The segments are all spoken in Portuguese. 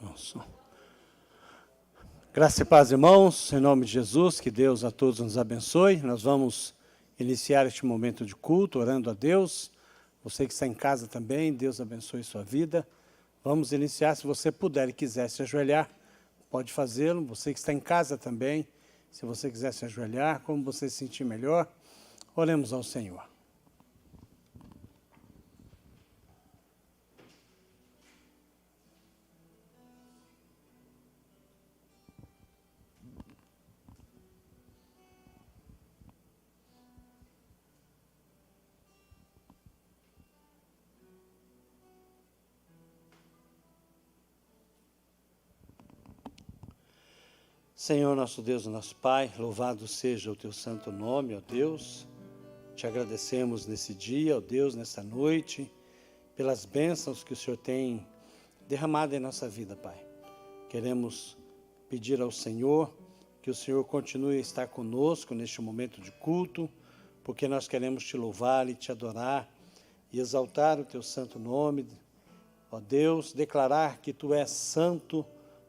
Nossa. Graça e paz, irmãos, em nome de Jesus, que Deus a todos nos abençoe. Nós vamos iniciar este momento de culto, orando a Deus. Você que está em casa também, Deus abençoe sua vida. Vamos iniciar, se você puder e quiser se ajoelhar, pode fazê-lo. Você que está em casa também, se você quiser se ajoelhar, como você se sentir melhor, oremos ao Senhor. Senhor, nosso Deus, nosso Pai, louvado seja o Teu santo nome, ó Deus. Te agradecemos nesse dia, ó Deus, nessa noite, pelas bênçãos que o Senhor tem derramado em nossa vida, Pai. Queremos pedir ao Senhor que o Senhor continue a estar conosco neste momento de culto, porque nós queremos Te louvar e Te adorar e exaltar o Teu santo nome, ó Deus, declarar que Tu és santo,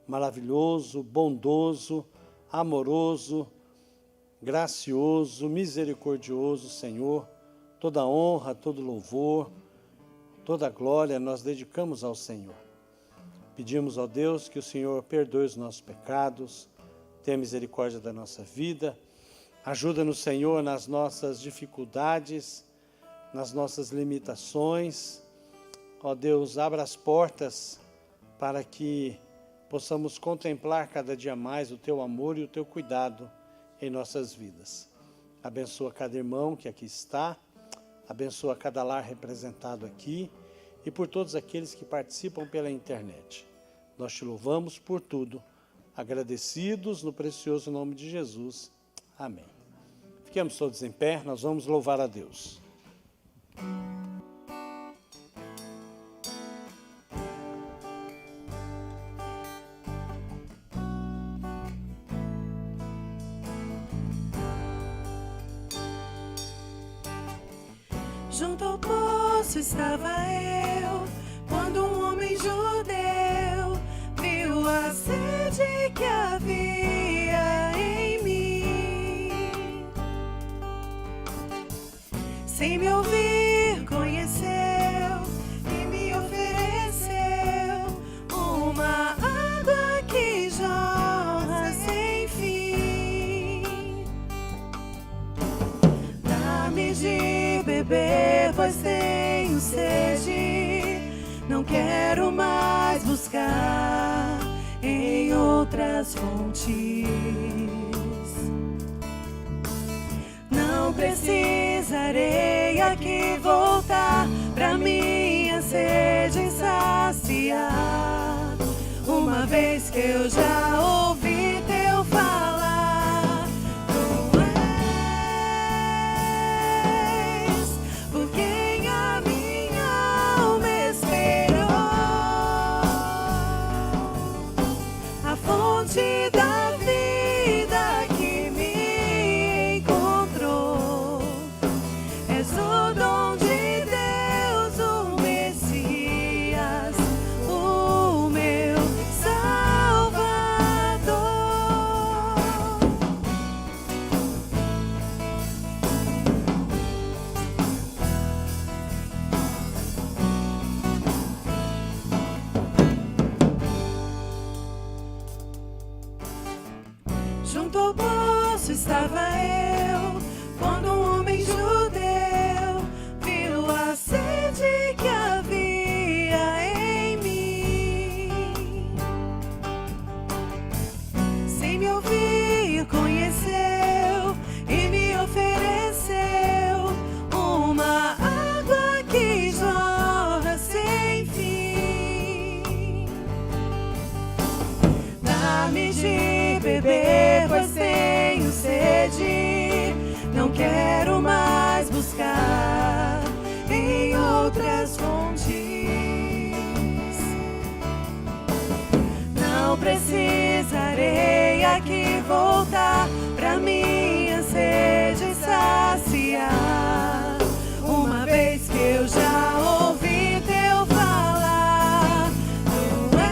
maravilhoso, bondoso, amoroso, gracioso, misericordioso, Senhor. Toda honra, todo louvor, toda glória nós dedicamos ao Senhor. Pedimos ao Deus que o Senhor perdoe os nossos pecados, tenha misericórdia da nossa vida, ajuda-nos, Senhor, nas nossas dificuldades, nas nossas limitações. Ó Deus, abra as portas para que possamos contemplar cada dia mais o Teu amor e o Teu cuidado em nossas vidas. Abençoa cada irmão que aqui está, abençoa cada lar representado aqui e por todos aqueles que participam pela internet. Nós Te louvamos por tudo, agradecidos no precioso nome de Jesus. Amém. Fiquemos todos em pé, nós vamos louvar a Deus. Junto ao poço estava eu, quando um homem judeu viu a sede que havia em mim. Sem me ouvir, conheceu e me ofereceu uma água que jorra sem fim. Dá-me de beber, pois tenho sede, não quero mais buscar em outras fontes. Não precisarei aqui voltar pra minha sede saciar, uma vez que eu já ouvi Teu falar. Da vida que me encontrou, és o dom de Deus, o Messias, o meu Salvador. Junto ao poço estava eu, quando um homem judeu viu a sede que havia em mim. Sem me ouvir, conheceu e me ofereceu uma água que jorra sem fim. Dá-me de beber, pois tenho sede, não quero mais buscar em outras fontes. Não precisarei aqui voltar pra minha sede saciar, uma vez que eu já ouvi Teu falar. Tu és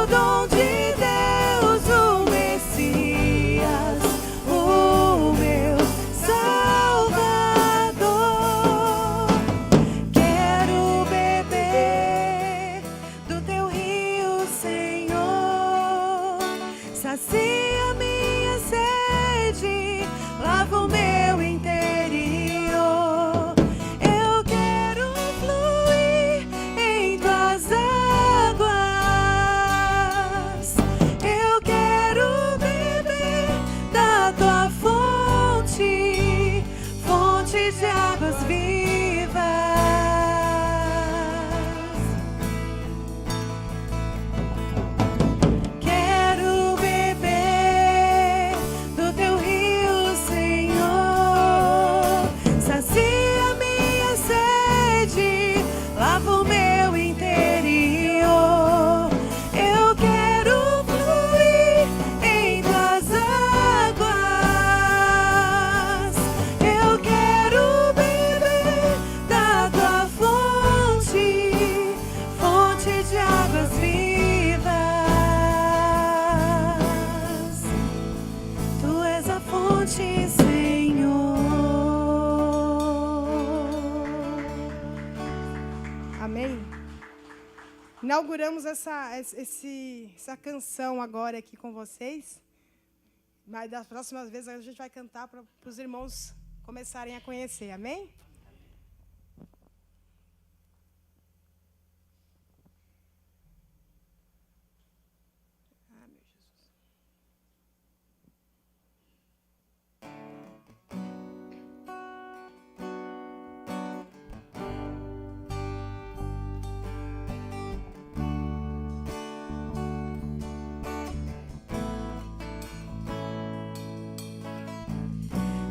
dom de Deus, o Messias, o meu Salvador. Quero beber do teu rio, Senhor. Sacia minha sede, lava o meu interior. Eu quero fluir em tuas águas. Eu quero beber da tua fonte, fonte de águas vivas. Quero beber do teu rio, Senhor. Sacia minha sede, lava o meu interior. Eu quero fluir em tuas águas. Eu quero beber da tua fonte, fonte de águas vivas. Tu és a fonte, Senhor. Amém? Inauguramos essa canção agora aqui com vocês. Mas das próximas vezes a gente vai cantar para os irmãos começarem a conhecer. Amém? Ah, meu Jesus.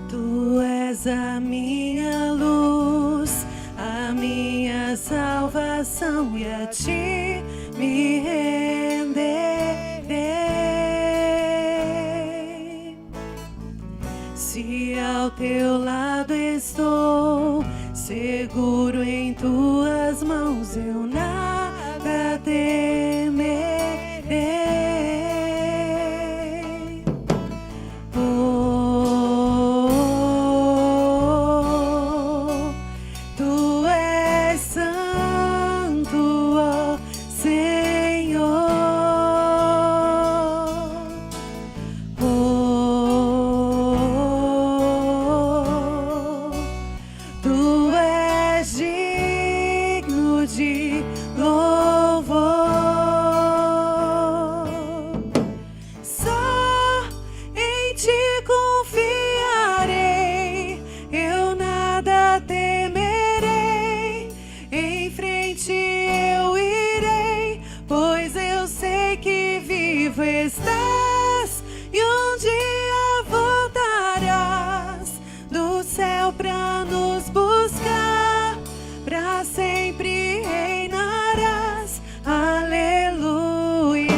Tu és a minha luz, a minha salvação, e a ti me renderei. Se ao teu lado estou, seguro em tuas mãos, eu nada temerei. Tu és santo, ó Senhor. Tu és digno de louvor. Só em ti confiarei, eu nada temerei. Em frente eu irei, pois eu sei que vivo estás e um dia voltarás do céu pra nos buscar, pra sempre reinarás. Aleluia.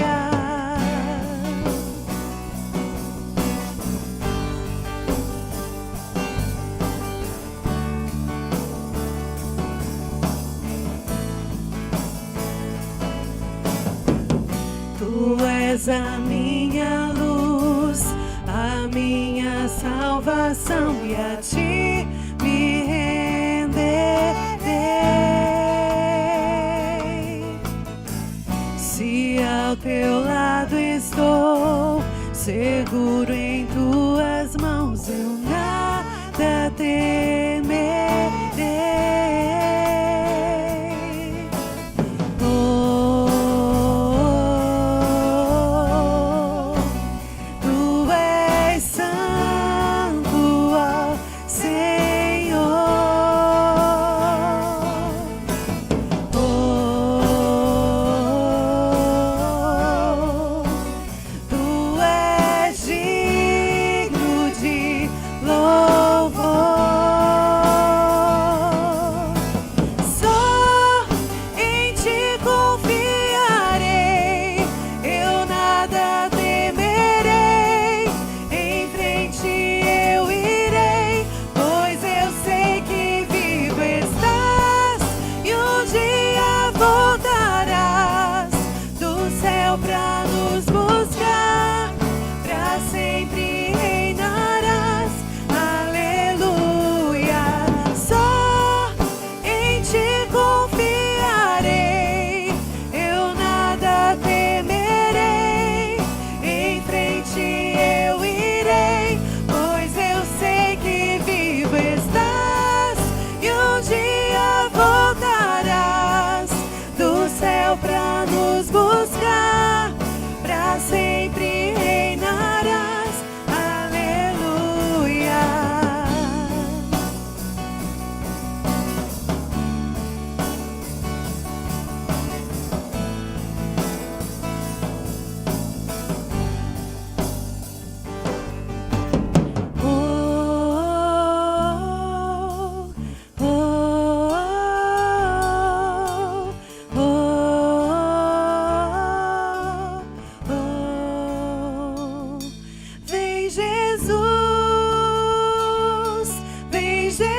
Tu és a minha luz, a minha salvação, e a ti me renderei. Se ao teu lado estou, seguro em tuas mãos, eu nada temerei. Tu és santo, ó Senhor. Tu és digno de louvor. céu pra nos buscar, pra sempre reinarás. Aleluia. Só em ti confiarei, eu nada temerei. Em frente eu irei, pois eu sei que vivo estás e um dia voltarás do céu pra nos buscar, pra sempre reinarás. Aleluia. Oh, oh, oh, oh, oh. Vem Jesus, vem Jesus,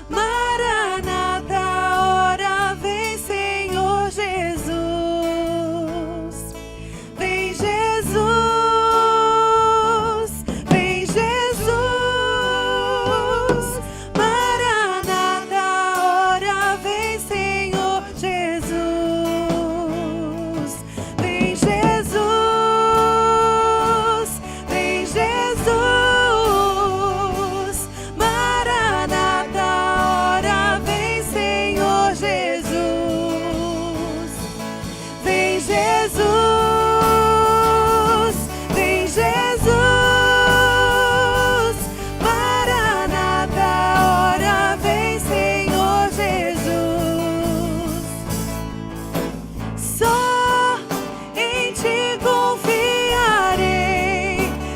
Maranata, ora vem Senhor Jesus. Vem Jesus, vem Jesus, Maranata, ora vem Senhor Jesus. Vem Jesus, vem Jesus, Maranata, ora vem Senhor Jesus. Vem Jesus, vem Jesus, Maranata, ora vem Senhor Jesus. Só em ti confiarei,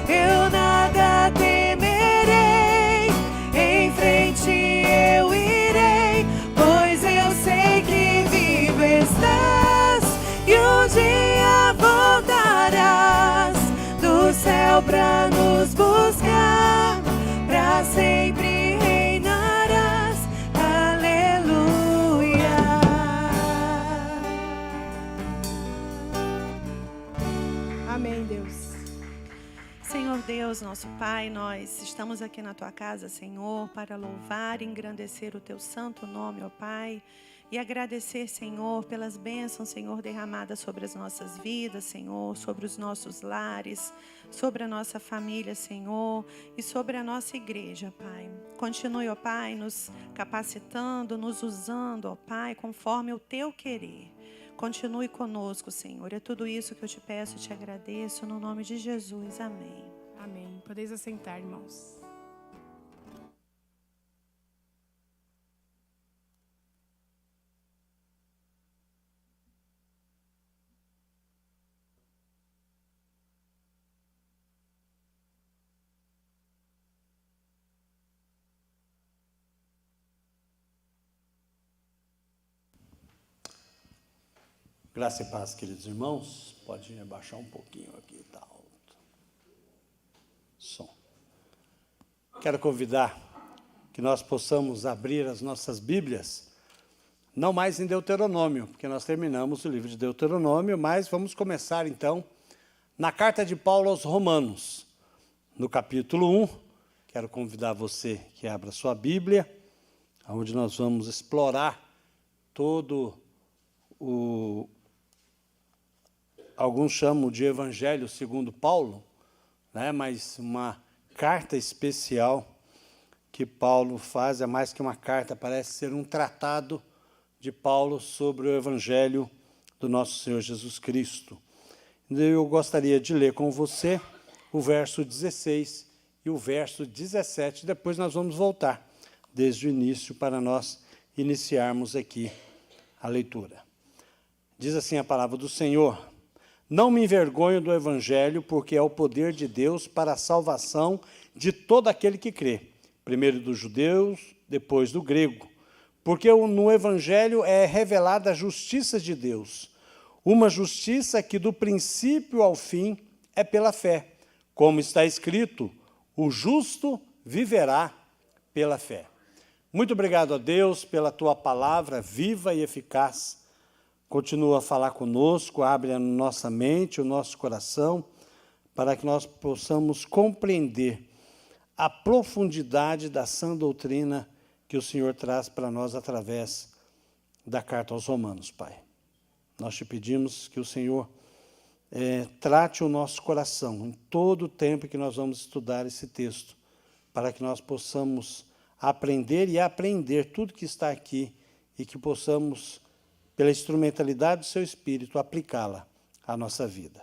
eu nada temerei. Em frente eu irei, pois eu sei que vivo estás e um dia voltarás do céu pra nos buscar, pra sempre reinarás. Aleluia. Amém, Deus. Senhor Deus, nosso Pai, nós estamos aqui na Tua casa, Senhor, para louvar e engrandecer o Teu santo nome, ó Pai, e agradecer, Senhor, pelas bênçãos, Senhor, derramadas sobre as nossas vidas, Senhor, sobre os nossos lares, sobre a nossa família, Senhor, e sobre a nossa igreja, Pai. Continue, ó Pai, nos capacitando, nos usando, ó Pai, conforme o Teu querer. Continue conosco, Senhor. É tudo isso que eu te peço e te agradeço, no nome de Jesus. Amém. Amém. Podeis assentar, irmãos. Graça e paz, queridos irmãos. Pode abaixar um pouquinho aqui, está alto. Som. Quero convidar que nós possamos abrir as nossas Bíblias, não mais em Deuteronômio, porque nós terminamos o livro de Deuteronômio, mas vamos começar então na carta de Paulo aos Romanos, no capítulo 1. Quero convidar você que abra sua Bíblia, onde nós vamos explorar todo alguns chamam de Evangelho segundo Paulo, né? Mas uma carta especial que Paulo faz, é mais que uma carta, parece ser um tratado de Paulo sobre o Evangelho do nosso Senhor Jesus Cristo. Eu gostaria de ler com você o verso 16 e o verso 17, depois nós vamos voltar desde o início para nós iniciarmos aqui a leitura. Diz assim a palavra do Senhor: não me envergonho do Evangelho, porque é o poder de Deus para a salvação de todo aquele que crê, primeiro dos judeus, depois do grego. Porque no Evangelho é revelada a justiça de Deus, uma justiça que do princípio ao fim é pela fé, como está escrito: o justo viverá pela fé. Muito obrigado a Deus pela Tua palavra viva e eficaz. continua a falar conosco, abre a nossa mente, o nosso coração, para que nós possamos compreender a profundidade da sã doutrina que o Senhor traz para nós através da carta aos Romanos, Pai. Nós te pedimos que o Senhor trate o nosso coração em todo o tempo que nós vamos estudar esse texto, para que nós possamos aprender e aprender tudo que está aqui e que possamos, pela instrumentalidade do seu Espírito, aplicá-la à nossa vida.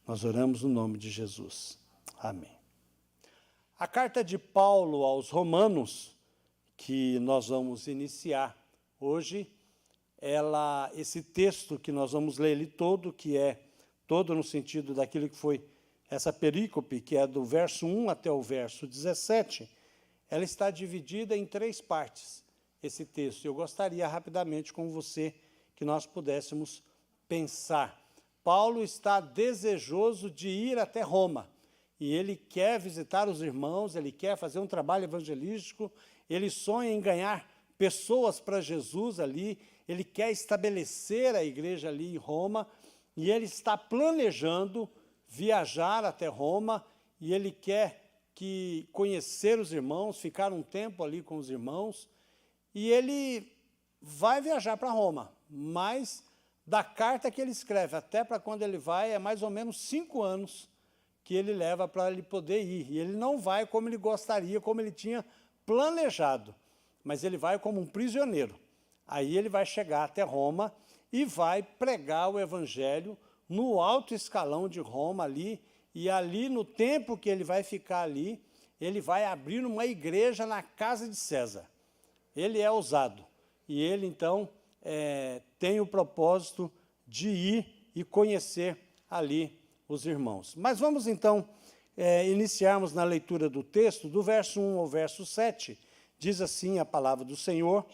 Nós oramos no nome de Jesus. Amém. A carta de Paulo aos Romanos, que nós vamos iniciar hoje, esse texto que nós vamos ler ele todo, que é todo no sentido daquilo que foi essa perícope, que é do verso 1 até o verso 17, ela está dividida em 3 partes, esse texto. Eu gostaria rapidamente com você que nós pudéssemos pensar. Paulo está desejoso de ir até Roma, e ele quer visitar os irmãos, ele quer fazer um trabalho evangelístico, ele sonha em ganhar pessoas para Jesus ali, ele quer estabelecer a igreja ali em Roma, e ele está planejando viajar até Roma, e ele quer conhecer os irmãos, ficar um tempo ali com os irmãos, e ele vai viajar para Roma, mas da carta que ele escreve até para quando ele vai, é mais ou menos 5 anos que ele leva para ele poder ir, e ele não vai como ele gostaria, como ele tinha planejado, mas ele vai como um prisioneiro. Aí ele vai chegar até Roma e vai pregar o evangelho no alto escalão de Roma ali, e ali no tempo que ele vai ficar ali, ele vai abrir uma igreja na casa de César. Ele é ousado, e ele então tem o propósito de ir e conhecer ali os irmãos. Mas vamos então iniciarmos na leitura do texto, do verso 1 ao verso 7, diz assim a palavra do Senhor: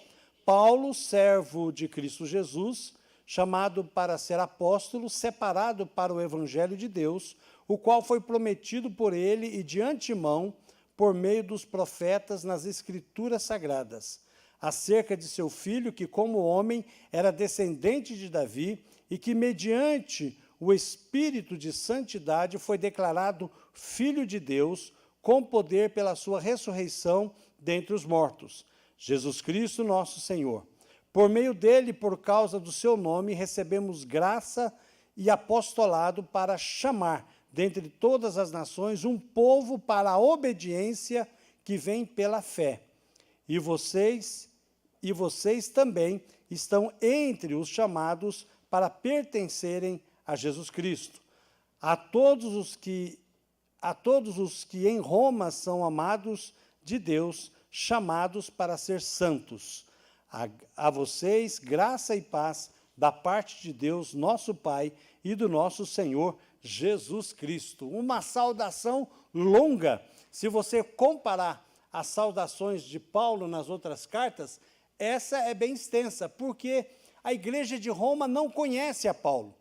Paulo, servo de Cristo Jesus, chamado para ser apóstolo, separado para o evangelho de Deus, o qual foi prometido por ele e de antemão, por meio dos profetas nas Escrituras Sagradas, acerca de seu filho, que como homem era descendente de Davi, e que mediante o Espírito de santidade foi declarado Filho de Deus, com poder pela sua ressurreição dentre os mortos, Jesus Cristo nosso Senhor. Por meio dele, por causa do seu nome, recebemos graça e apostolado para chamar, dentre todas as nações, um povo para a obediência que vem pela fé. E vocês também estão entre os chamados para pertencerem a Jesus Cristo. A todos os que em Roma são amados de Deus, chamados para ser santos. A vocês, graça e paz da parte de Deus, nosso Pai, e do nosso Senhor Jesus Cristo. Uma saudação longa. Se você comparar as saudações de Paulo nas outras cartas, essa é bem extensa, porque a igreja de Roma não conhece a Paulo.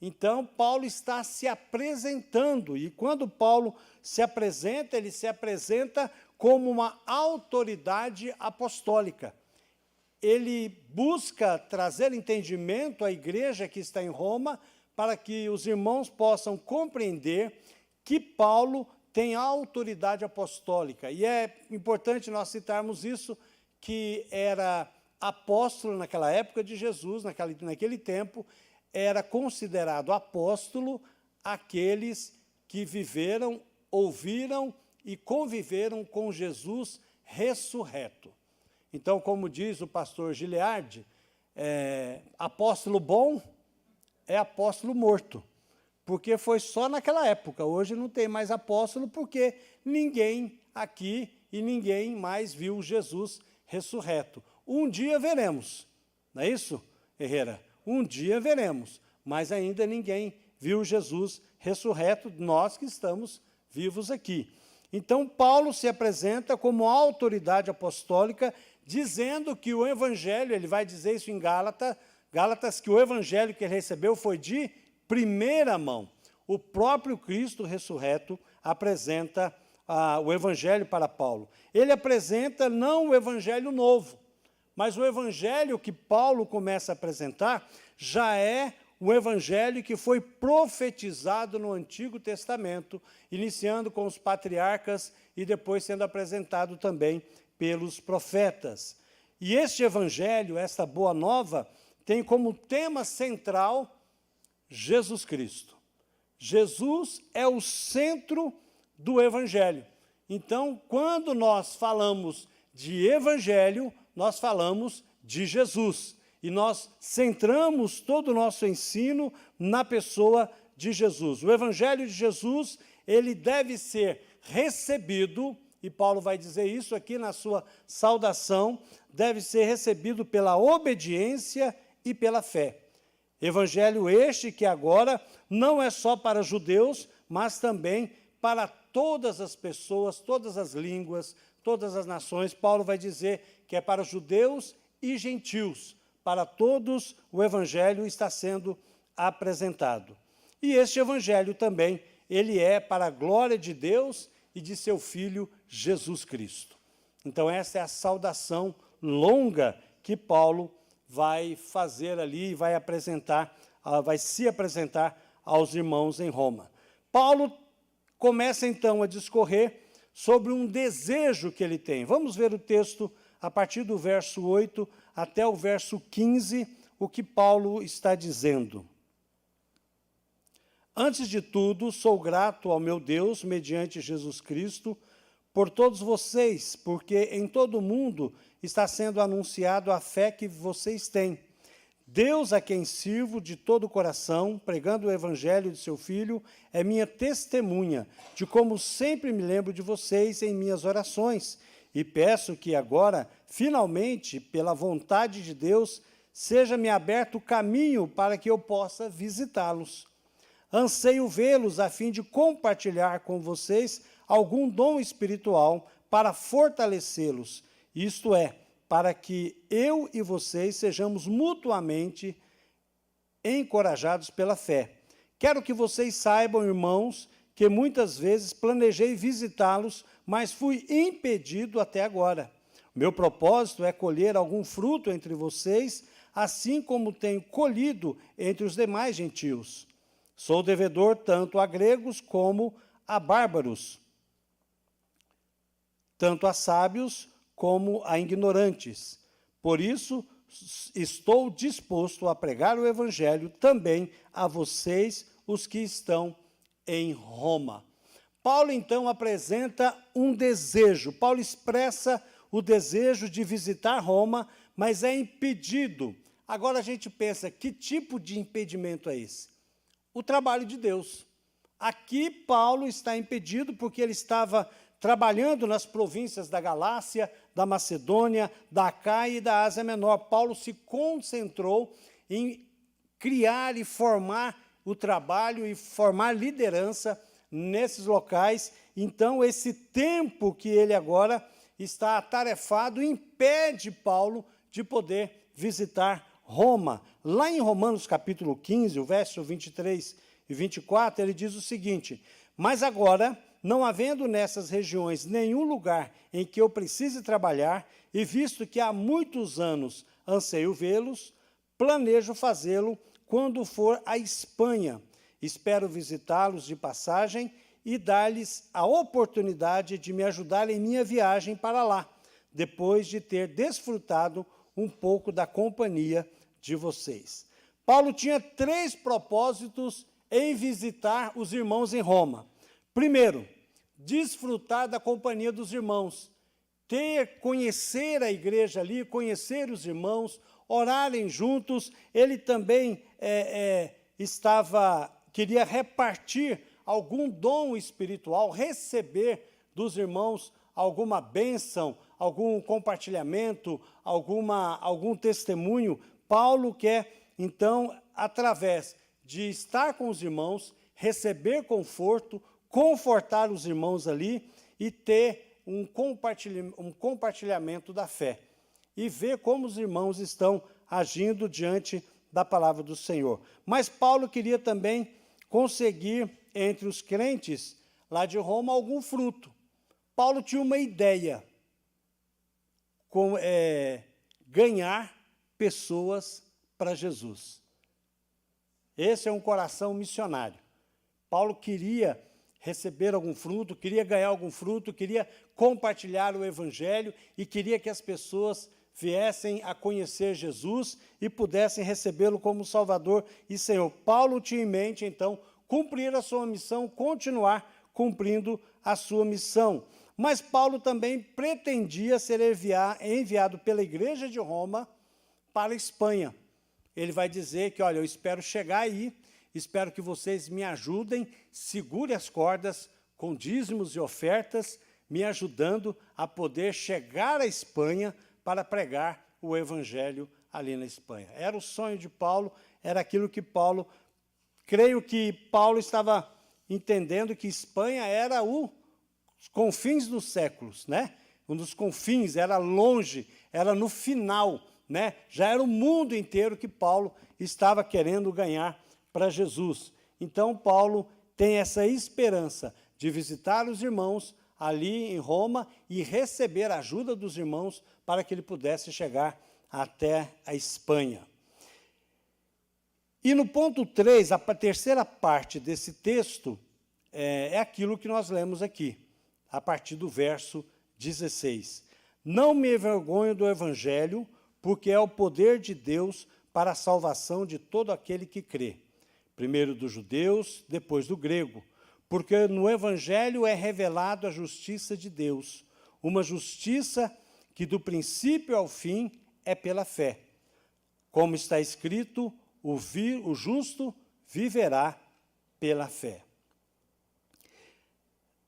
Então, Paulo está se apresentando, e quando Paulo se apresenta, ele se apresenta como uma autoridade apostólica. Ele busca trazer entendimento à igreja que está em Roma, para que os irmãos possam compreender que Paulo tem autoridade apostólica. E é importante nós citarmos isso, que era apóstolo naquela época de Jesus, naquele tempo, era considerado apóstolo aqueles que viveram, ouviram e conviveram com Jesus ressurreto. Então, como diz o pastor Giliardi, apóstolo bom é apóstolo morto, porque foi só naquela época. Hoje não tem mais apóstolo, porque ninguém aqui e ninguém mais viu Jesus ressurreto. Um dia veremos, não é isso, Herrera? Um dia veremos, mas ainda ninguém viu Jesus ressurreto, nós que estamos vivos aqui. Então, Paulo se apresenta como autoridade apostólica, dizendo que o evangelho, ele vai dizer isso em Gálatas, que o evangelho que ele recebeu foi de primeira mão. O próprio Cristo ressurreto apresenta o evangelho para Paulo. Ele apresenta não o evangelho novo, mas o evangelho que Paulo começa a apresentar já é o evangelho que foi profetizado no Antigo Testamento, iniciando com os patriarcas e depois sendo apresentado também pelos profetas. E este evangelho, esta boa nova, tem como tema central Jesus Cristo. Jesus é o centro do evangelho. Então, quando nós falamos de evangelho, nós falamos de Jesus. E nós centramos todo o nosso ensino na pessoa de Jesus. O evangelho de Jesus, ele deve ser recebido, e Paulo vai dizer isso aqui na sua saudação, deve ser recebido pela obediência e pela fé. Evangelho este que agora não é só para judeus, mas também para todas as pessoas, todas as línguas, todas as nações. Paulo vai dizer que é para judeus e gentios. Para todos o evangelho está sendo apresentado. E este evangelho também, ele é para a glória de Deus e de seu Filho Jesus Cristo. Então essa é a saudação longa que Paulo vai fazer ali, vai se apresentar aos irmãos em Roma. Paulo começa então a discorrer sobre um desejo que ele tem. Vamos ver o texto a partir do verso 8 até o verso 15, o que Paulo está dizendo. Antes de tudo, sou grato ao meu Deus, mediante Jesus Cristo, por todos vocês, porque em todo o mundo está sendo anunciado a fé que vocês têm. Deus, a quem sirvo de todo o coração, pregando o evangelho de seu Filho, é minha testemunha de como sempre me lembro de vocês em minhas orações, e peço que agora, finalmente, pela vontade de Deus, seja-me aberto o caminho para que eu possa visitá-los. Anseio vê-los a fim de compartilhar com vocês algum dom espiritual para fortalecê-los, isto é, para que eu e vocês sejamos mutuamente encorajados pela fé. Quero que vocês saibam, irmãos, que muitas vezes planejei visitá-los, mas fui impedido até agora. Meu propósito é colher algum fruto entre vocês, assim como tenho colhido entre os demais gentios. Sou devedor tanto a gregos como a bárbaros, tanto a sábios como a ignorantes. Por isso, estou disposto a pregar o evangelho também a vocês, os que estão em Roma. Paulo, então, apresenta um desejo. Paulo expressa o desejo de visitar Roma, mas é impedido. Agora a gente pensa, que tipo de impedimento é esse? O trabalho de Deus. Aqui Paulo está impedido porque ele estava trabalhando nas províncias da Galácia, da Macedônia, da Acaia e da Ásia Menor. Paulo se concentrou em criar e formar o trabalho e formar liderança nesses locais. Então, esse tempo que ele agora está atarefado impede Paulo de poder visitar Roma. Lá em Romanos capítulo 15, o verso 23 e 24, ele diz o seguinte: mas agora, não havendo nessas regiões nenhum lugar em que eu precise trabalhar, e visto que há muitos anos anseio vê-los, planejo fazê-lo quando for à Espanha. Espero visitá-los de passagem e dar-lhes a oportunidade de me ajudar em minha viagem para lá, depois de ter desfrutado um pouco da companhia de vocês. Paulo tinha 3 propósitos em visitar os irmãos em Roma. Primeiro, desfrutar da companhia dos irmãos, conhecer a igreja ali, conhecer os irmãos, orarem juntos. Ele também queria repartir algum dom espiritual, receber dos irmãos alguma bênção, algum compartilhamento, algum testemunho. Paulo quer, então, através de estar com os irmãos, receber conforto, confortar os irmãos ali e ter um compartilhamento da fé. E ver como os irmãos estão agindo diante da palavra do Senhor. Mas Paulo queria também conseguir entre os crentes lá de Roma algum fruto. Paulo tinha uma ideia ganhar pessoas para Jesus. Esse é um coração missionário. Paulo queria receber algum fruto, queria ganhar algum fruto, queria compartilhar o Evangelho e queria que as pessoas viessem a conhecer Jesus e pudessem recebê-lo como Salvador e Senhor. Paulo tinha em mente, então, cumprir a sua missão, continuar cumprindo a sua missão. Mas Paulo também pretendia ser enviado pela igreja de Roma para a Espanha. Ele vai dizer que, olha, eu espero chegar aí, espero que vocês me ajudem, segure as cordas com dízimos e ofertas, me ajudando a poder chegar à Espanha para pregar o Evangelho ali na Espanha. Era o sonho de Paulo, era aquilo que Paulo... Creio que Paulo estava entendendo que Espanha era os confins dos séculos, né? Um dos confins, era longe, era no final, né? Já era o mundo inteiro que Paulo estava querendo ganhar para Jesus. Então, Paulo tem essa esperança de visitar os irmãos ali em Roma e receber a ajuda dos irmãos para que ele pudesse chegar até a Espanha. E no ponto 3, a terceira parte desse texto, é aquilo que nós lemos aqui, a partir do verso 16. Não me envergonho do Evangelho, porque é o poder de Deus para a salvação de todo aquele que crê. Primeiro dos judeus, depois do grego. Porque no Evangelho é revelado a justiça de Deus, uma justiça que do princípio ao fim é pela fé. Como está escrito, o justo viverá pela fé.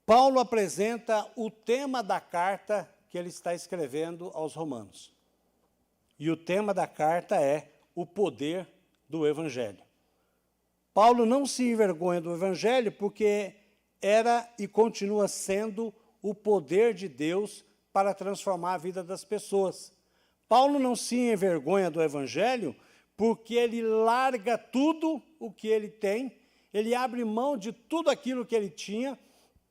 Paulo apresenta o tema da carta que ele está escrevendo aos romanos. E o tema da carta é o poder do Evangelho. Paulo não se envergonha do Evangelho porque era e continua sendo o poder de Deus para transformar a vida das pessoas. Paulo não se envergonha do Evangelho porque ele larga tudo o que ele tem, ele abre mão de tudo aquilo que ele tinha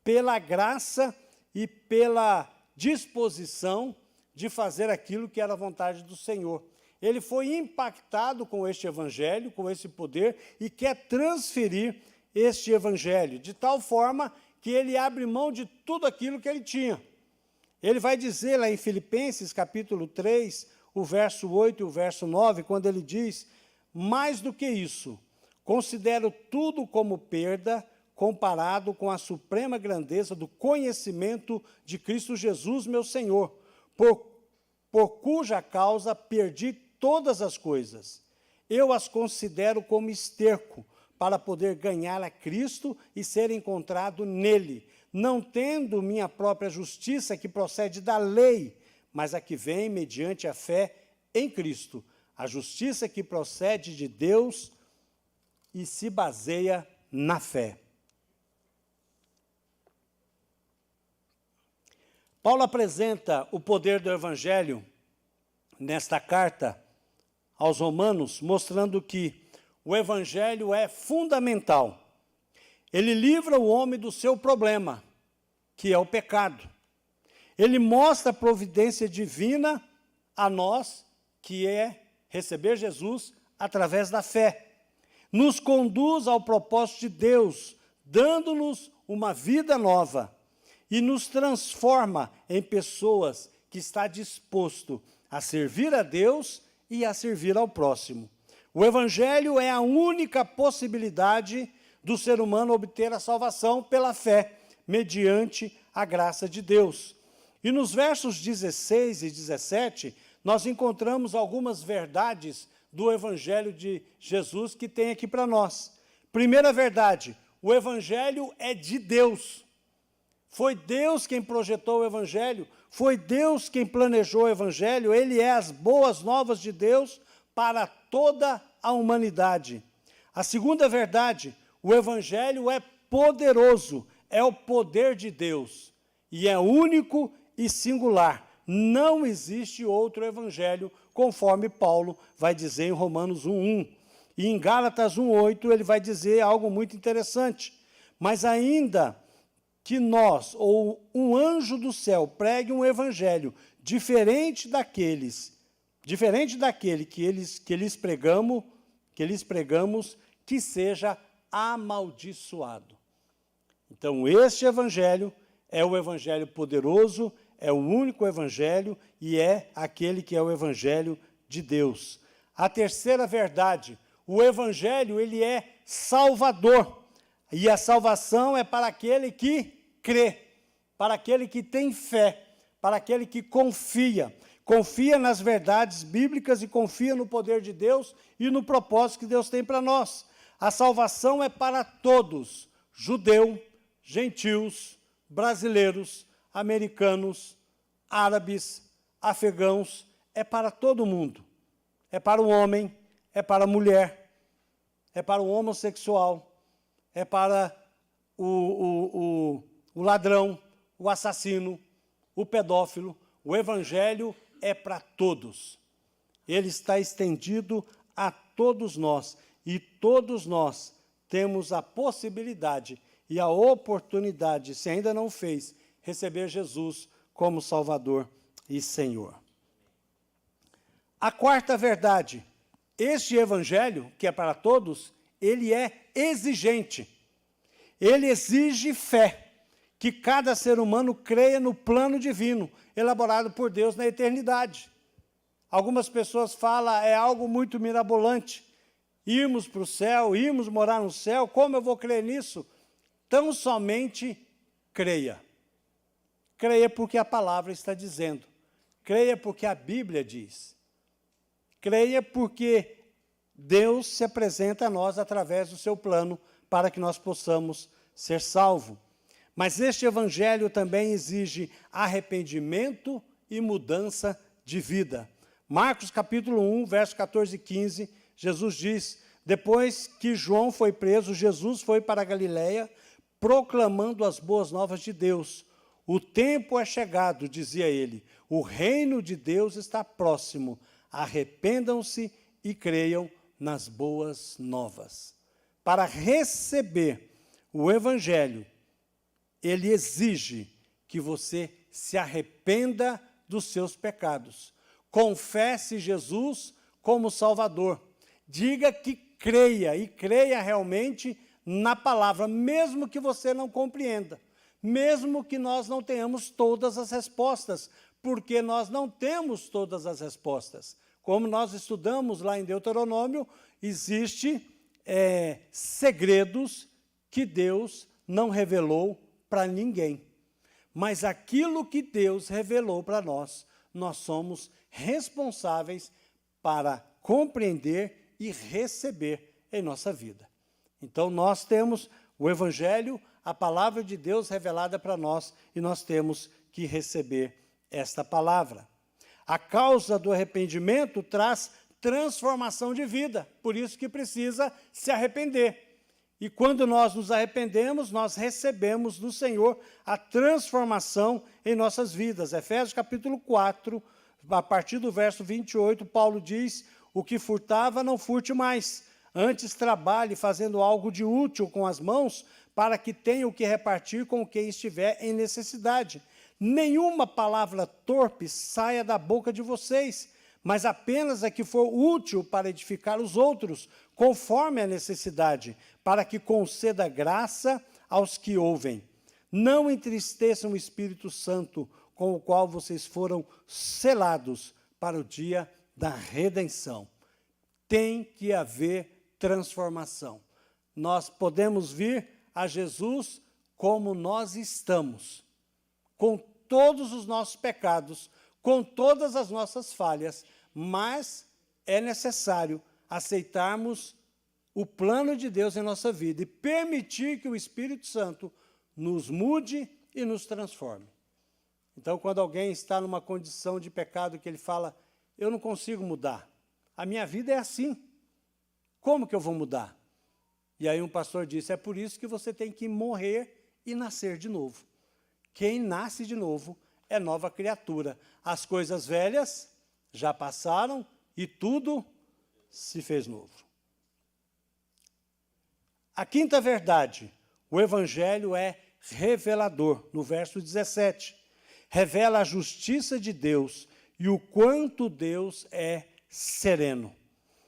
pela graça e pela disposição de fazer aquilo que era a vontade do Senhor. Ele foi impactado com este Evangelho, com esse poder, e quer transferir este Evangelho, de tal forma que ele abre mão de tudo aquilo que ele tinha. Ele vai dizer lá em Filipenses, capítulo 3, o verso 8 e o verso 9, quando ele diz, mais do que isso, considero tudo como perda, comparado com a suprema grandeza do conhecimento de Cristo Jesus, meu Senhor, por cuja causa perdi todas as coisas. Eu as considero como esterco, para poder ganhar a Cristo e ser encontrado nele, não tendo minha própria justiça que procede da lei, mas a que vem mediante a fé em Cristo, a justiça que procede de Deus e se baseia na fé. Paulo apresenta o poder do Evangelho nesta carta aos Romanos, mostrando que o Evangelho é fundamental. Ele livra o homem do seu problema, que é o pecado. Ele mostra a providência divina a nós, que é receber Jesus através da fé. Nos conduz ao propósito de Deus, dando-nos uma vida nova e nos transforma em pessoas que está disposto a servir a Deus e a servir ao próximo. O Evangelho é a única possibilidade do ser humano obter a salvação pela fé, mediante a graça de Deus. E nos versos 16 e 17, nós encontramos algumas verdades do Evangelho de Jesus que tem aqui para nós. Primeira verdade, o Evangelho é de Deus. Foi Deus quem projetou o Evangelho, foi Deus quem planejou o Evangelho, ele é as boas novas de Deus para toda a humanidade. A segunda verdade, o Evangelho é poderoso, é o poder de Deus, e é único e singular. Não existe outro Evangelho, conforme Paulo vai dizer em Romanos 1:1. E em Gálatas 1:8 ele vai dizer algo muito interessante. Mas ainda que nós, ou um anjo do céu, pregue um evangelho diferente daqueles diferente daquele que lhes pregamos, que seja amaldiçoado. Então, este evangelho é o evangelho poderoso, é o único evangelho e é aquele que é o evangelho de Deus. A terceira verdade, o evangelho, ele é salvador. E a salvação é para aquele que crê, para aquele que tem fé, para aquele que confia nas verdades bíblicas e confia no poder de Deus e no propósito que Deus tem para nós. A salvação é para todos, judeu, gentios, brasileiros, americanos, árabes, afegãos, é para todo mundo. É para o homem, é para a mulher, é para o homossexual, é para o ladrão, o assassino, o pedófilo. O evangelho é para todos. Ele está estendido a todos nós. E todos nós temos a possibilidade e a oportunidade, se ainda não fez, receber Jesus como Salvador e Senhor. A quarta verdade, este evangelho, que é para todos, ele é exigente. Ele exige fé, que cada ser humano creia no plano divino, elaborado por Deus na eternidade. Algumas pessoas falam, é algo muito mirabolante, irmos para o céu, irmos morar no céu, como eu vou crer nisso? Tão somente creia. Creia porque a palavra está dizendo. Creia porque a Bíblia diz. Creia porque Deus se apresenta a nós através do seu plano para que nós possamos ser salvos. Mas este evangelho também exige arrependimento e mudança de vida. Marcos capítulo 1, verso 14 e 15, Jesus diz, depois que João foi preso, Jesus foi para a Galileia, proclamando as boas novas de Deus. O tempo é chegado, dizia ele, o reino de Deus está próximo, arrependam-se e creiam nas boas novas. Para receber o evangelho, ele exige que você se arrependa dos seus pecados. Confesse Jesus como Salvador. Diga que creia, e creia realmente na palavra, mesmo que você não compreenda, mesmo que nós não tenhamos todas as respostas, porque nós não temos todas as respostas. Como nós estudamos lá em Deuteronômio, existem segredos que Deus não revelou para ninguém. Mas aquilo que Deus revelou para nós, nós somos responsáveis para compreender e receber em nossa vida. Então, nós temos o Evangelho, a palavra de Deus revelada para nós, e nós temos que receber esta palavra. A causa do arrependimento traz transformação de vida, por isso que precisa se arrepender. E quando nós nos arrependemos, nós recebemos do Senhor a transformação em nossas vidas. Efésios capítulo 4, a partir do verso 28, Paulo diz, o que furtava, não furte mais. Antes trabalhe fazendo algo de útil com as mãos, para que tenha o que repartir com quem estiver em necessidade. Nenhuma palavra torpe saia da boca de vocês, mas apenas a que for útil para edificar os outros, conforme a necessidade, para que conceda graça aos que ouvem. Não entristeçam o Espírito Santo, com o qual vocês foram selados para o dia da redenção. Tem que haver transformação. Nós podemos vir a Jesus como nós estamos, com todos os nossos pecados, com todas as nossas falhas, mas é necessário aceitarmos o plano de Deus em nossa vida e permitir que o Espírito Santo nos mude e nos transforme. Então, quando alguém está numa condição de pecado que ele fala, eu não consigo mudar, a minha vida é assim, como que eu vou mudar? E aí um pastor disse, é por isso que você tem que morrer e nascer de novo. Quem nasce de novo é nova criatura. As coisas velhas já passaram e tudo se fez novo. A quinta verdade, o Evangelho é revelador, no verso 17. Revela a justiça de Deus e o quanto Deus é sereno.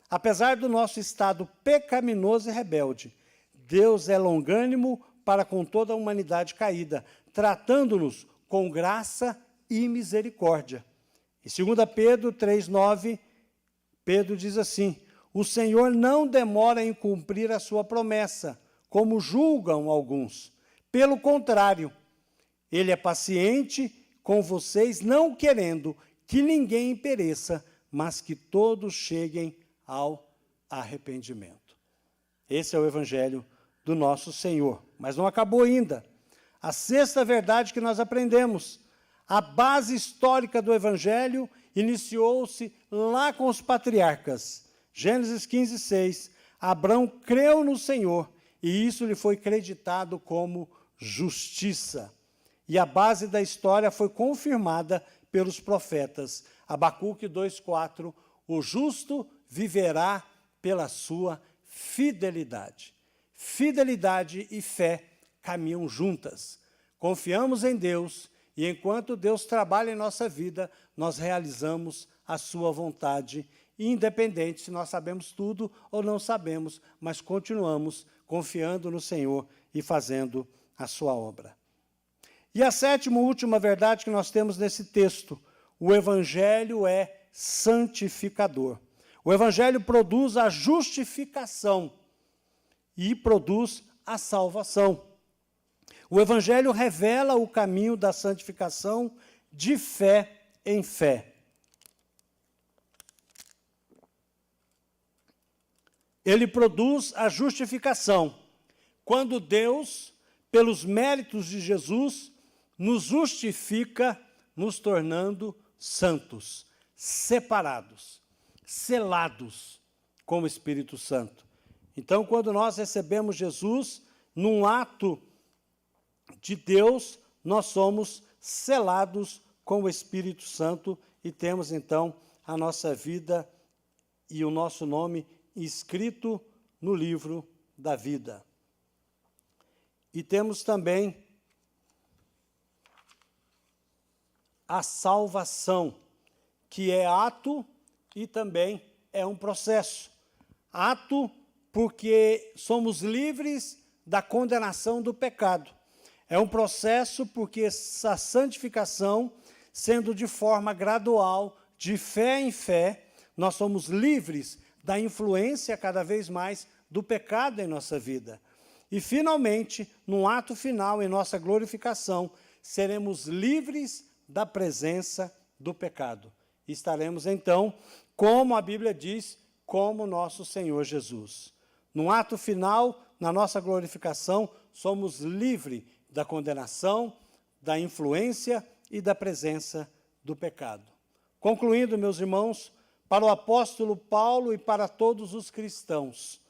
Apesar do nosso estado pecaminoso e rebelde, Deus é longânimo para com toda a humanidade caída, tratando-nos com graça e misericórdia. Em 2 Pedro 3,9, Pedro diz assim: o Senhor não demora em cumprir a sua promessa, como julgam alguns. Pelo contrário, Ele é paciente com vocês, não querendo que ninguém pereça, mas que todos cheguem ao arrependimento. Esse é o Evangelho do nosso Senhor. Mas não acabou ainda. A sexta verdade que nós aprendemos: a base histórica do Evangelho iniciou-se lá com os patriarcas. Gênesis 15:6. Abrão creu no Senhor e isso lhe foi creditado como justiça. E a base da história foi confirmada pelos profetas. Abacuque 2:4. O justo viverá pela sua fidelidade. Fidelidade e fé caminham juntas. Confiamos em Deus e enquanto Deus trabalha em nossa vida, nós realizamos a sua vontade, independente se nós sabemos tudo ou não sabemos, mas continuamos confiando no Senhor e fazendo a sua obra. E a sétima e última verdade que nós temos nesse texto: o Evangelho é santificador. O Evangelho produz a justificação e produz a salvação. O Evangelho revela o caminho da santificação de fé em fé. Ele produz a justificação. Quando Deus, pelos méritos de Jesus, nos justifica, nos tornando santos, separados, selados com o Espírito Santo. Então, quando nós recebemos Jesus, num ato de Deus, nós somos selados com o Espírito Santo e temos, então, a nossa vida e o nosso nome escrito no livro da vida. E temos também a salvação, que é ato e também é um processo. Ato porque somos livres da condenação do pecado. É um processo porque essa santificação, sendo de forma gradual, de fé em fé, nós somos livres da influência cada vez mais do pecado em nossa vida. E, finalmente, num ato final, em nossa glorificação, seremos livres da presença do pecado. E estaremos, então, como a Bíblia diz, como nosso Senhor Jesus. Num ato final, na nossa glorificação, somos livres da condenação, da influência e da presença do pecado. Concluindo, meus irmãos, para o apóstolo Paulo e para todos os cristãos,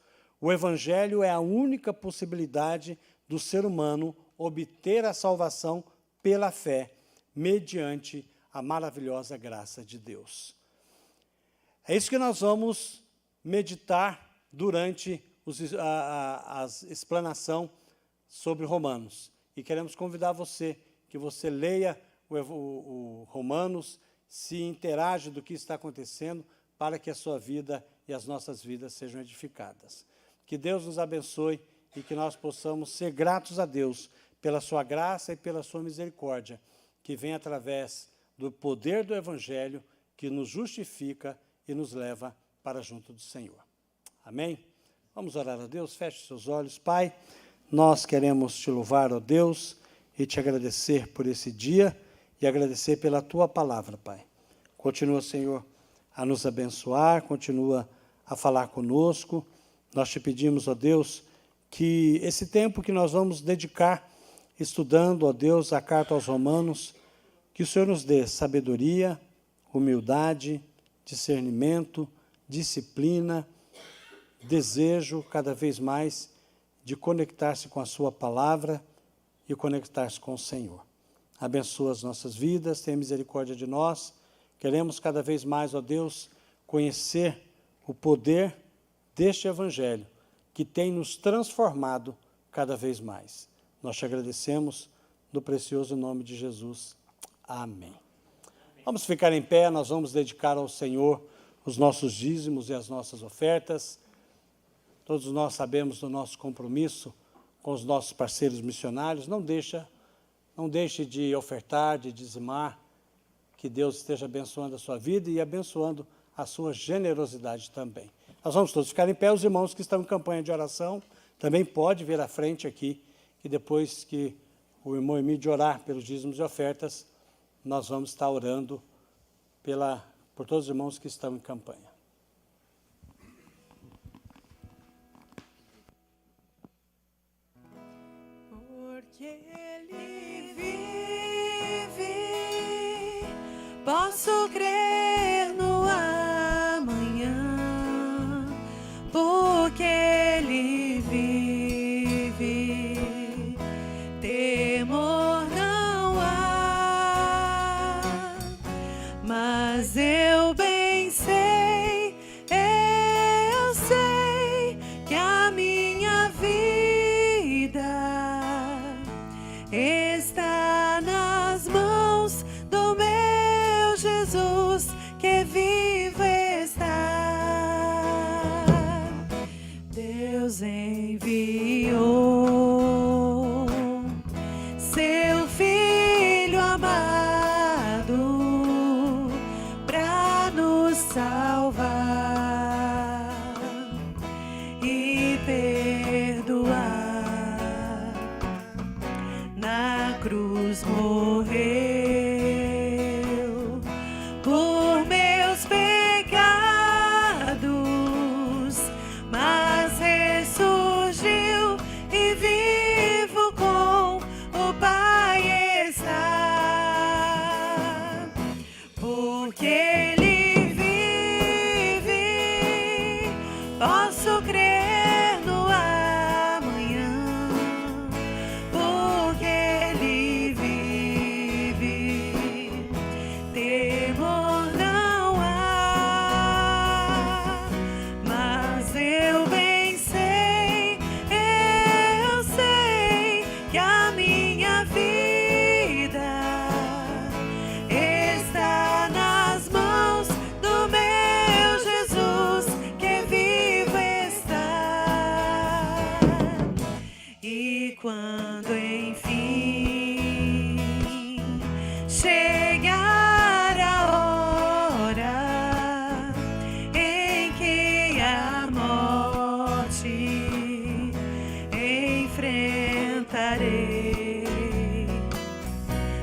o Evangelho é a única possibilidade do ser humano obter a salvação pela fé, mediante a maravilhosa graça de Deus. É isso que nós vamos meditar durante a explanação sobre Romanos. E queremos convidar você, que você leia o Romanos, se interage do que está acontecendo, para que a sua vida e as nossas vidas sejam edificadas. Que Deus nos abençoe e que nós possamos ser gratos a Deus pela sua graça e pela sua misericórdia, que vem através do poder do Evangelho, que nos justifica e nos leva para junto do Senhor. Amém? Vamos orar a Deus, feche seus olhos. Pai, nós queremos te louvar, ó Deus, e te agradecer por esse dia e agradecer pela tua palavra, Pai. Continua, Senhor, a nos abençoar, continua a falar conosco. Nós te pedimos, ó Deus, que esse tempo que nós vamos dedicar estudando, ó Deus, a carta aos Romanos, que o Senhor nos dê sabedoria, humildade, discernimento, disciplina, desejo cada vez mais de conectar-se com a sua palavra e conectar-se com o Senhor. Abençoa as nossas vidas, tenha misericórdia de nós. Queremos cada vez mais, ó Deus, conhecer o poder deste Evangelho, que tem nos transformado cada vez mais. Nós te agradecemos no precioso nome de Jesus. Amém. Vamos ficar em pé, nós vamos dedicar ao Senhor os nossos dízimos e as nossas ofertas. Todos nós sabemos do nosso compromisso com os nossos parceiros missionários. Não deixe de ofertar, de dizimar. Que Deus esteja abençoando a sua vida e abençoando a sua generosidade também. Nós vamos todos ficar em pé. Os irmãos que estão em campanha de oração também podem vir à frente aqui, e depois que o irmão Emílio orar pelos dízimos e ofertas, nós vamos estar orando por todos os irmãos que estão em campanha. Porque Ele vive, posso crer no amanhã. Porque Ele vive, temor não há. Mas eu bem sei, eu sei que a minha vida está nas mãos do meu Jesus, que vivo está. Deus enviou seu Filho amado para nos salvar e perdoar. Na cruz morreu por meus pecados, mas ressurgiu e vivo com o Pai está. Porque Ele vive, posso crer no amanhã. Porque Ele vive, temor não há. Mas eu bem sei, eu sei que a minha vida está nas mãos do meu Jesus, que vivo está. E quando enfim chegar a hora em que a morte enfrentarei,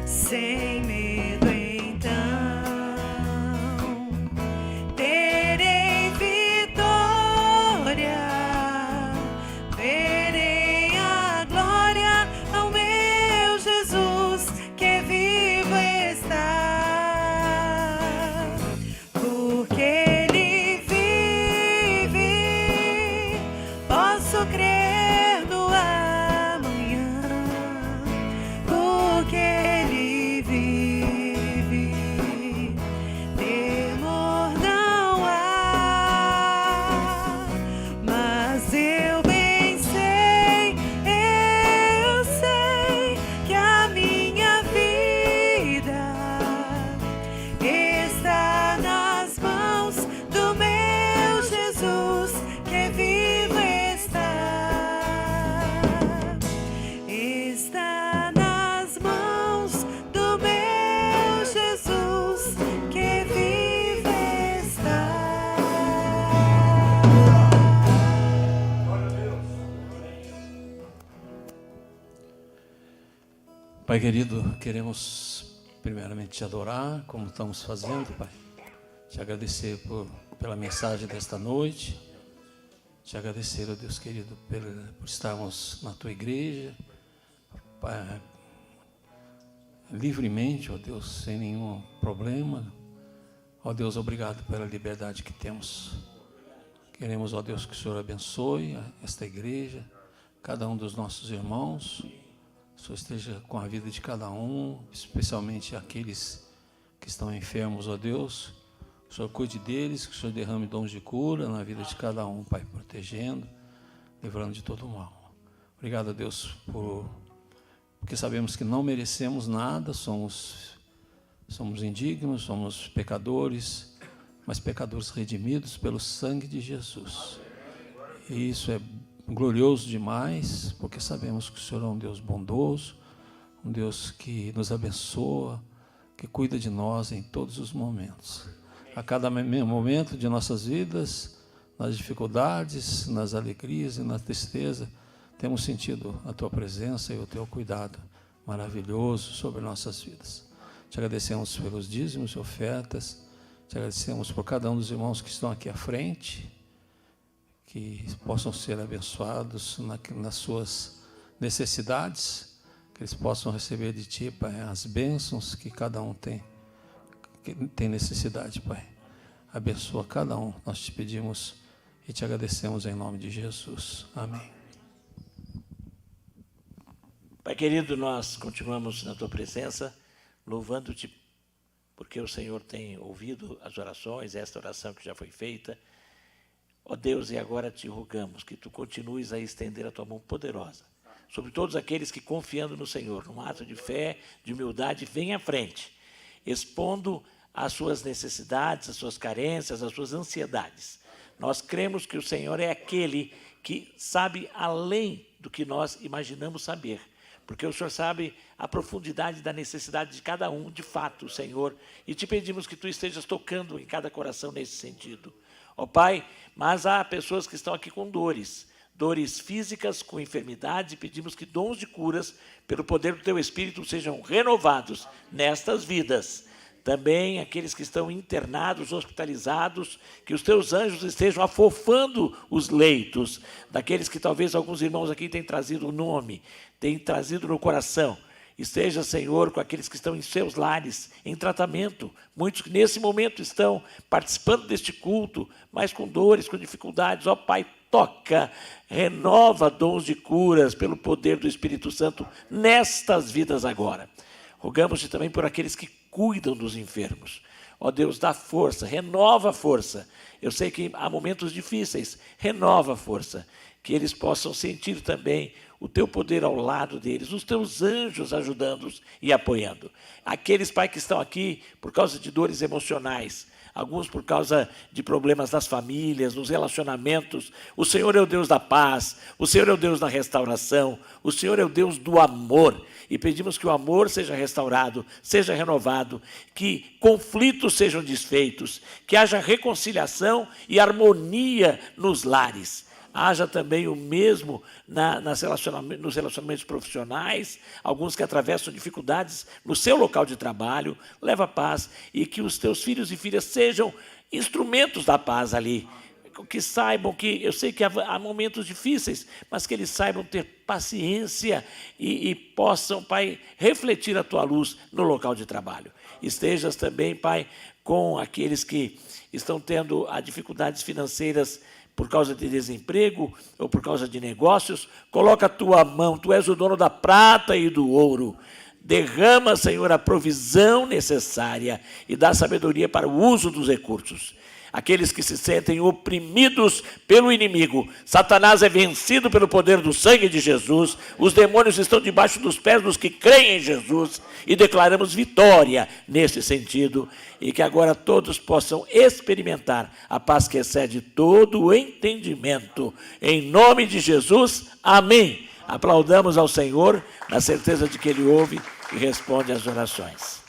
sem medo então terei vitória, verei a glória ao meu Jesus, que vivo está. Porque Ele vive, posso crer no amanhã. Porque Ele vive, temor não há. Mas eu bem sei, eu sei que a minha vida está nas mãos do meu Jesus, que vivo está. Está nas mãos do meu Jesus, que vivo está. Pai querido, queremos primeiramente te adorar, como estamos fazendo, Pai. Te agradecer pela mensagem desta noite. Te agradecer, ó Deus querido, por estarmos na Tua igreja, Pai, livremente, ó Deus, sem nenhum problema. Ó Deus, obrigado pela liberdade que temos. Queremos, ó Deus, que o Senhor abençoe esta igreja, cada um dos nossos irmãos. O Senhor esteja com a vida de cada um, especialmente aqueles que estão enfermos, ó Deus. O Senhor cuide deles, que o Senhor derrame dons de cura na vida de cada um, Pai, protegendo, livrando de todo o mal. Obrigado, a Deus, porque sabemos que não merecemos nada, somos Somos indignos, somos pecadores, mas pecadores redimidos pelo sangue de Jesus. E isso é glorioso demais, porque sabemos que o Senhor é um Deus bondoso, um Deus que nos abençoa, que cuida de nós em todos os momentos. A cada momento de nossas vidas, nas dificuldades, nas alegrias e na tristeza, temos sentido a Tua presença e o Teu cuidado maravilhoso sobre nossas vidas. Te agradecemos pelos dízimos e ofertas, te agradecemos por cada um dos irmãos que estão aqui à frente, que possam ser abençoados nas suas necessidades, que eles possam receber de Ti, Pai, as bênçãos que cada um tem necessidade, Pai. Abençoa cada um, nós te pedimos e te agradecemos em nome de Jesus. Amém. Pai querido, nós continuamos na Tua presença, louvando-Te, porque o Senhor tem ouvido as orações, esta oração que já foi feita. Ó Deus, e agora te rogamos que Tu continues a estender a Tua mão poderosa sobre todos aqueles que, confiando no Senhor, num ato de fé, de humildade, vêm à frente, expondo as suas necessidades, as suas carências, as suas ansiedades. Nós cremos que o Senhor é aquele que sabe além do que nós imaginamos saber, porque o Senhor sabe a profundidade da necessidade de cada um, de fato, Senhor, e te pedimos que Tu estejas tocando em cada coração nesse sentido. Ó Pai, mas há pessoas que estão aqui com dores físicas, com enfermidades, e pedimos que dons de curas, pelo poder do Teu Espírito, sejam renovados nestas vidas. Também aqueles que estão internados, hospitalizados, que os Teus anjos estejam afofando os leitos, daqueles que talvez alguns irmãos aqui tenham trazido o nome, tenham trazido no coração. Esteja, Senhor, com aqueles que estão em seus lares, em tratamento. Muitos que nesse momento estão participando deste culto, mas com dores, com dificuldades. Ó Pai, toca, renova dons de curas pelo poder do Espírito Santo nestas vidas agora. Rogamos-te também por aqueles que cuidam dos enfermos. Ó Deus, dá força, renova a força. Eu sei que há momentos difíceis, renova a força. Que eles possam sentir também o Teu poder ao lado deles, os Teus anjos ajudando-os e apoiando. Aqueles, Pai, que estão aqui por causa de dores emocionais, alguns por causa de problemas das famílias, nos relacionamentos. O Senhor é o Deus da paz, o Senhor é o Deus da restauração, o Senhor é o Deus do amor. E pedimos que o amor seja restaurado, seja renovado, que conflitos sejam desfeitos, que haja reconciliação e harmonia nos lares. Haja também o mesmo nos relacionamentos profissionais, alguns que atravessam dificuldades no seu local de trabalho. Leva paz e que os Teus filhos e filhas sejam instrumentos da paz ali. Que saibam que, eu sei que há momentos difíceis, mas que eles saibam ter paciência e possam, Pai, refletir a Tua luz no local de trabalho. Estejas também, Pai, com aqueles que estão tendo dificuldades financeiras por causa de desemprego ou por causa de negócios. Coloca a Tua mão, Tu és o dono da prata e do ouro. Derrama, Senhor, a provisão necessária e dá sabedoria para o uso dos recursos. Aqueles que se sentem oprimidos pelo inimigo, Satanás é vencido pelo poder do sangue de Jesus, os demônios estão debaixo dos pés dos que creem em Jesus, e declaramos vitória nesse sentido, e que agora todos possam experimentar a paz que excede todo o entendimento. Em nome de Jesus, amém. Aplaudamos ao Senhor, na certeza de que Ele ouve e responde às orações.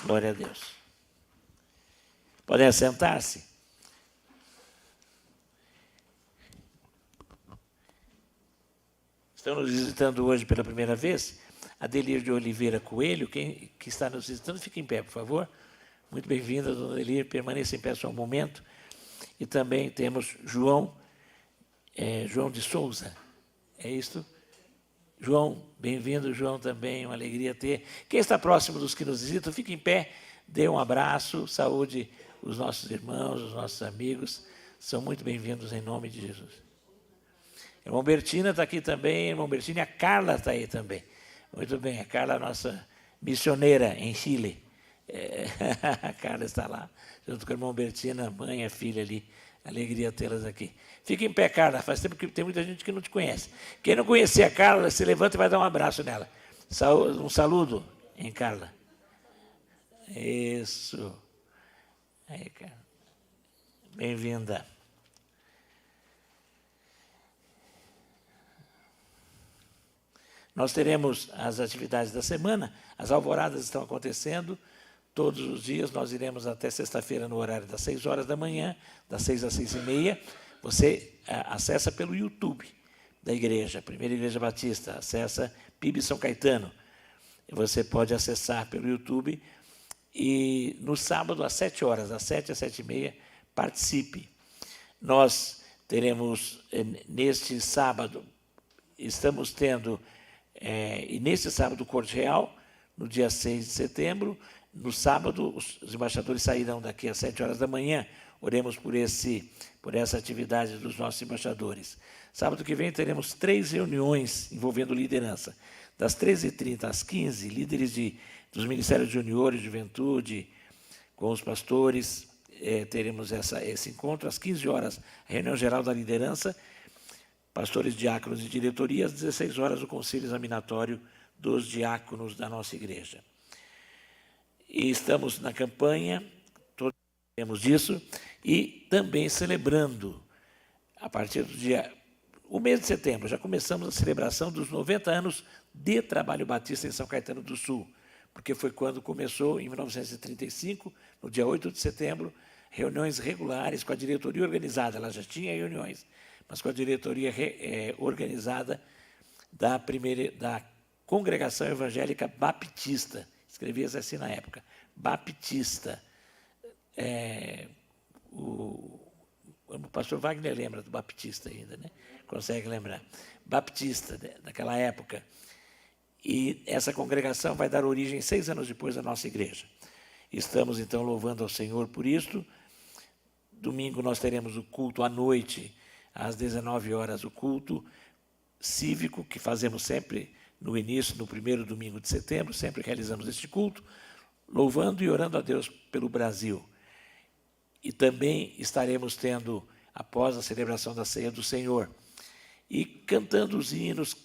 Glória a Deus. Podem assentar-se. Estão nos visitando hoje pela primeira vez, Adelir de Oliveira Coelho. Quem que está nos visitando, fique em pé, por favor. Muito bem-vinda, dona Adelir, permaneça em pé só um momento. E também temos João de Souza, é isto? João, bem-vindo, João, também, uma alegria ter. Quem está próximo dos que nos visitam, fique em pé, dê um abraço, saúde os nossos irmãos, os nossos amigos, são muito bem-vindos em nome de Jesus. Irmão Bertina está aqui também, irmão Bertina, e a Carla está aí também. Muito bem, a Carla, nossa missioneira em Chile. A Carla está lá, junto com o irmão Bertina, mãe e filha ali. Alegria tê-las aqui. Fica em pé, Carla, faz tempo que tem muita gente que não te conhece. Quem não conhecia a Carla, se levanta e vai dar um abraço nela. Um saludo em Carla. Isso. Aí, cara. Bem-vinda. Nós teremos as atividades da semana, as alvoradas estão acontecendo todos os dias, nós iremos até sexta-feira no horário das 6 horas da manhã, das 6 às 6h30. Você acessa pelo YouTube da igreja, Primeira Igreja Batista, acessa PIB São Caetano. Você pode acessar pelo YouTube e no sábado às 7 horas, das 7 às 7h30, participe. Nós teremos, neste sábado, estamos tendo, e neste sábado, Corte Real, no dia 6 de setembro. No sábado, os embaixadores sairão daqui às 7 horas da manhã. Oremos por essa atividade dos nossos embaixadores. Sábado que vem teremos 3 reuniões envolvendo liderança. Das 13h30 às 15h, líderes dos Ministérios Junior e Juventude, com os pastores, teremos esse encontro. Às 15 horas, a reunião geral da liderança, pastores, diáconos e diretoria. Às 16 horas, o concílio examinatório dos diáconos da nossa igreja. E estamos na campanha, todos sabemos disso, e também celebrando, a partir do o mês de setembro, já começamos a celebração dos 90 anos de Trabalho Batista em São Caetano do Sul, porque foi quando começou, em 1935, no dia 8 de setembro, reuniões regulares com a diretoria organizada. Ela já tinha reuniões, mas com a diretoria organizada da Congregação Evangélica Baptista. Escrevia-se assim na época, Baptista. O pastor Wagner lembra do Baptista ainda, né? Consegue lembrar. Baptista, daquela época. E essa congregação vai dar origem 6 anos depois à nossa igreja. Estamos, então, louvando ao Senhor por isto. Domingo nós teremos o culto à noite, às 19 horas, o culto cívico, que fazemos sempre no início, no primeiro domingo de setembro, sempre realizamos este culto, louvando e orando a Deus pelo Brasil. E também estaremos tendo, após a celebração da Ceia do Senhor, e cantando os hinos,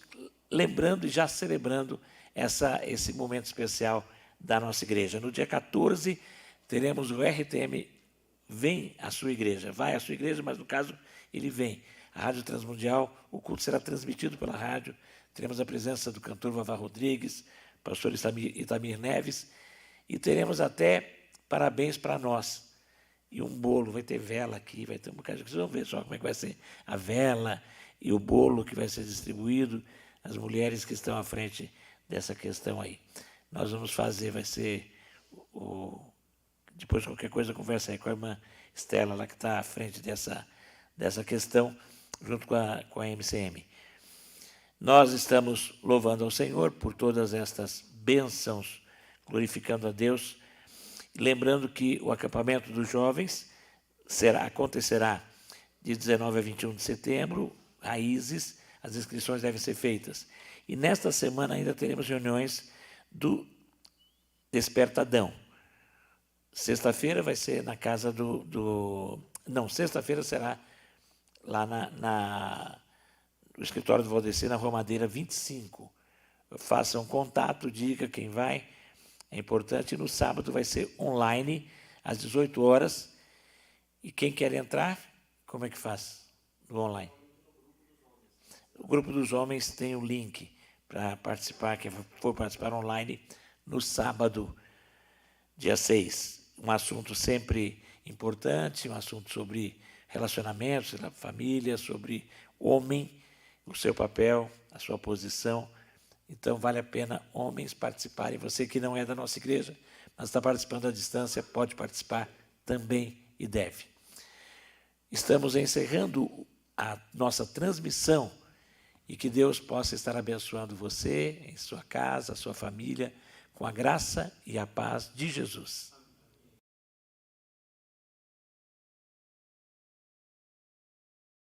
lembrando e já celebrando esse momento especial da nossa igreja. No dia 14, teremos o RTM Vem à Sua Igreja. Vai à sua igreja, mas no caso, ele vem. A Rádio Transmundial, o culto será transmitido pela rádio. Teremos a presença do cantor Vavá Rodrigues, pastor Itamir Neves, e teremos até parabéns para nós. E um bolo, vai ter vela aqui, vai ter um bocado de coisa. Vocês vão ver só como é que vai ser a vela e o bolo que vai ser distribuído, as mulheres que estão à frente dessa questão aí. Nós vamos fazer, vai ser depois qualquer coisa conversa aí com a irmã Estela, lá que está à frente dessa questão, junto com a MCM. Nós estamos louvando ao Senhor por todas estas bênçãos, glorificando a Deus, lembrando que o acampamento dos jovens acontecerá de 19 a 21 de setembro, Raízes, as inscrições devem ser feitas. E nesta semana ainda teremos reuniões do Despertadão. Sexta-feira vai ser na casa Não, sexta-feira será lá no escritório do Valdeci, na Rua Madeira 25. Façam contato, diga quem vai, é importante. E no sábado vai ser online, às 18 horas. E quem quer entrar, como é que faz no online? O grupo dos homens tem o link para participar, quem for participar online, no sábado, dia 6. Um assunto sempre importante, um assunto sobre relacionamentos, família, sobre homem, o seu papel, a sua posição. Então, vale a pena homens participarem. Você que não é da nossa igreja, mas está participando à distância, pode participar também e deve. Estamos encerrando a nossa transmissão e que Deus possa estar abençoando você, em sua casa, a sua família, com a graça e a paz de Jesus.